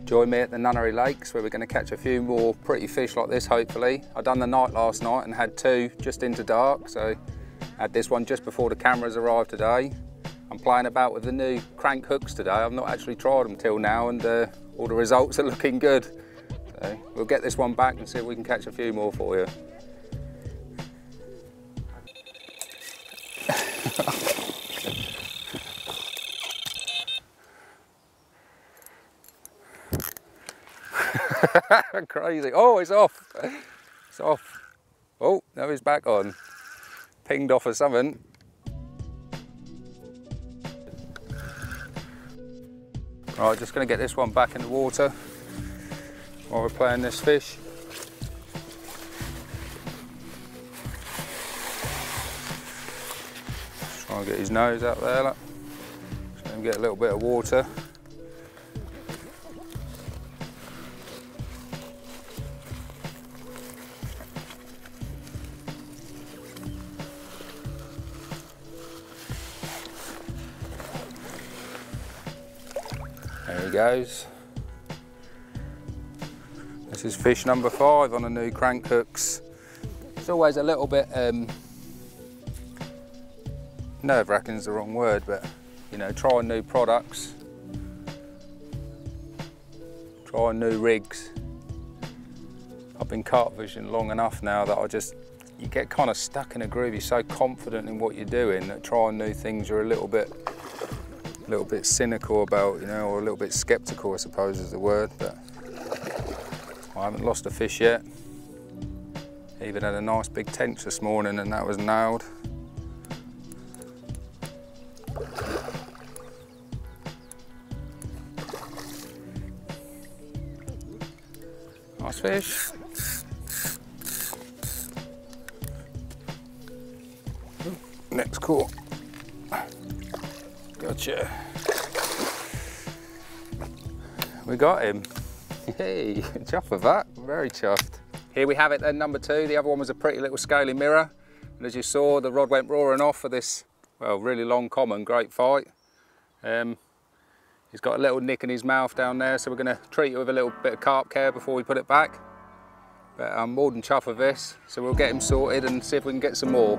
Join me at the Nunnery Lakes where we're going to catch a few more pretty fish like this, hopefully. I done the night last night and had two just into dark, so I had this one just before the cameras arrived today. I'm playing about with the new crank hooks today. I've not actually tried them till now, and all the results are looking good. So we'll get this one back and see if we can catch a few more for you. Crazy. Oh, it's off. It's off. Oh, now he's back on. Pinged off or something. Right, just going to get this one back in the water while we're playing this fish. Try and get his nose out there, look. Just let him get a little bit of water. There he goes. This is fish number 5 on the new crank hooks. It's always a little bit nerve-wracking is the wrong word, but you know, trying new products, trying new rigs. I've been carp fishing long enough now that you get kind of stuck in a groove. You're so confident in what you're doing that trying new things you're a little bit cynical about, you know, or a little bit skeptical, I suppose is the word, but I haven't lost a fish yet. Even had a nice big tench this morning and that was nailed. Nice fish. Next caught. Gotcha. We got him. Hey, chuffed with that, very chuffed. Here we have it then, number 2. The other one was a pretty little scaly mirror. And as you saw, the rod went roaring off for this, well, really long common, great fight. He's got a little nick in his mouth down there, so we're gonna treat it with a little bit of carp care before we put it back. But I'm more than chuffed with this, so we'll get him sorted and see if we can get some more.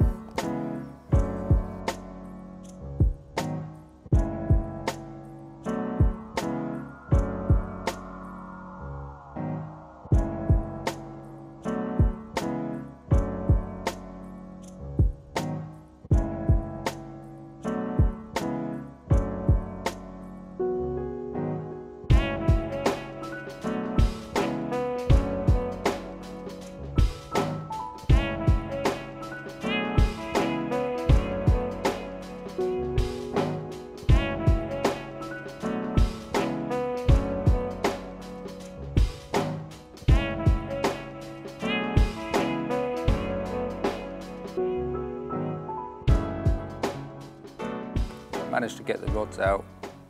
Managed to get the rods out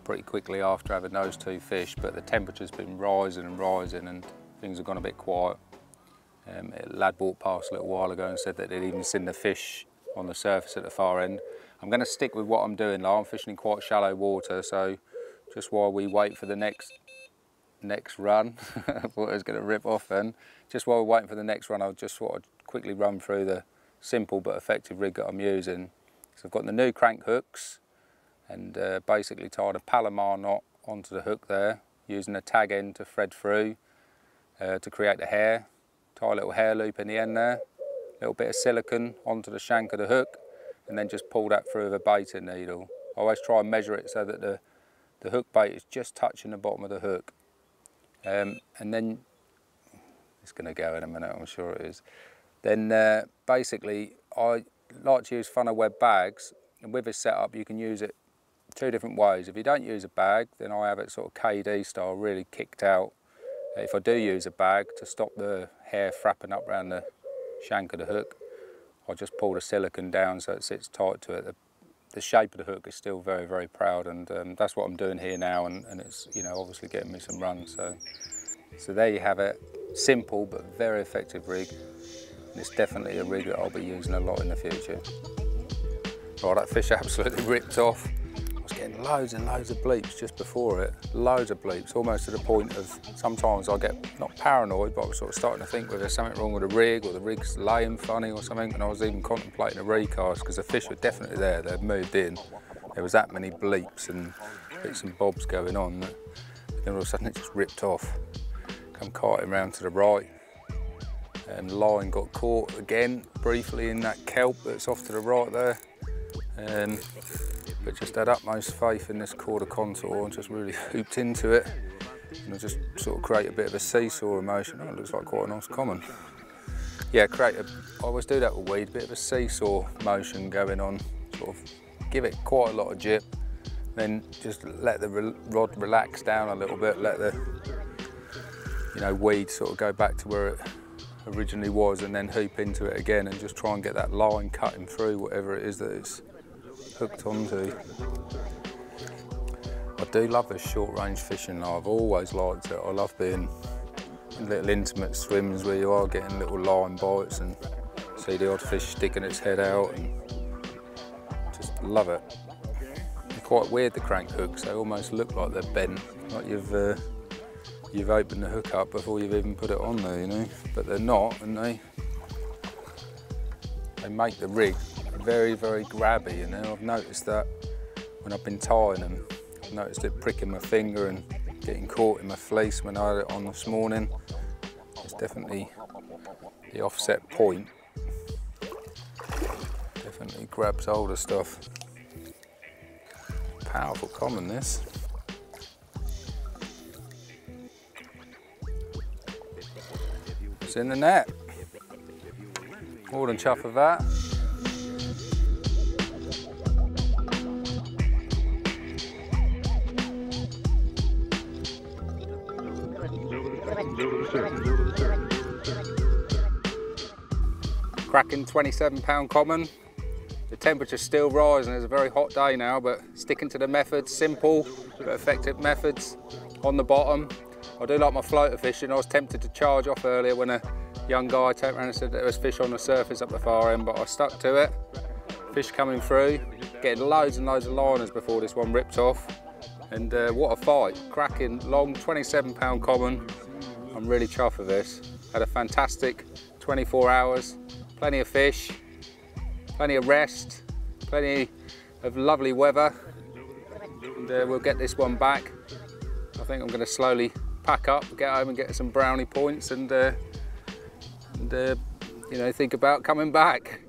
pretty quickly after having those 2 fish, but the temperature's been rising and rising and things have gone a bit quiet. A lad walked past a little while ago and said that they'd even seen the fish on the surface at the far end. I'm going to stick with what I'm doing now. I'm fishing in quite shallow water, so just while we wait for the next run, I thought it was going to rip off then. Just while we're waiting for the next run, I just thought I'd quickly run through the simple but effective rig that I'm using. So I've got the new crank hooks, and basically tied a Palomar knot onto the hook there, using a tag end to thread through to create the hair. Tie a little hair loop in the end there, a little bit of silicone onto the shank of the hook, and then just pull that through with a baiting needle. I always try and measure it so that the hook bait is just touching the bottom of the hook. And then, it's going to go in a minute, I'm sure it is. Then basically, I like to use funnel web bags, and with this setup you can use it 2 different ways. If you don't use a bag, then I have it sort of KD style, really kicked out. If I do use a bag, to stop the hair frapping up around the shank of the hook, I just pull the silicone down so it sits tight to it. the shape of the hook is still very, very proud, and that's what I'm doing here now, and it's, you know, obviously getting me some runs. So there you have it. Simple but very effective rig. And it's definitely a rig that I'll be using a lot in the future. Right, that fish absolutely ripped off. I was getting loads and loads of bleeps just before it. Loads of bleeps, almost to the point of sometimes I get, not paranoid, but I was sort of starting to think whether there's something wrong with the rig or the rig's laying funny or something, and I was even contemplating a recast because the fish were definitely there. They'd moved in. There was that many bleeps and bits and bobs going on. But then all of a sudden it just ripped off. Come kiting round to the right. And the line got caught again briefly in that kelp that's off to the right there. But just had utmost faith in this quarter contour and just really hooped into it. And I just sort of create a bit of a seesaw emotion. Oh, it looks like quite a nice common. Yeah, I always do that with weed, a bit of a seesaw motion going on. Sort of give it quite a lot of jip, then just let the rod relax down a little bit, let the, you know, weed sort of go back to where it originally was, and then hoop into it again and just try and get that line cutting through whatever it is that it's hooked onto. I do love this short range fishing. I've always liked it. I love being in little intimate swims where you are getting little line bites and see the odd fish sticking its head out, and just love it. They're quite weird, the crank hooks. They almost look like they're bent, like you've opened the hook up before you've even put it on there, you know, but they're not, and they make the rig very, very grabby, you know. I've noticed that when I've been tying them. I've noticed it pricking my finger and getting caught in my fleece when I had it on this morning. It's definitely the offset point. Definitely grabs hold of stuff. Powerful common, this. It's in the net. More than chuff of that. Cracking 27-pound common. The temperature's still rising. It's a very hot day now, but sticking to the methods, simple but effective methods on the bottom. I do like my floater fishing. I was tempted to charge off earlier when a young guy turned around and said there was fish on the surface up the far end, but I stuck to it. Fish coming through, getting loads and loads of liners before this one ripped off. And what a fight. Cracking long 27-pound common. I'm really chuffed with this. Had a fantastic 24 hours, plenty of fish, plenty of rest, plenty of lovely weather. And we'll get this one back. I think I'm going to slowly pack up, get home and get some brownie points, and you know, think about coming back.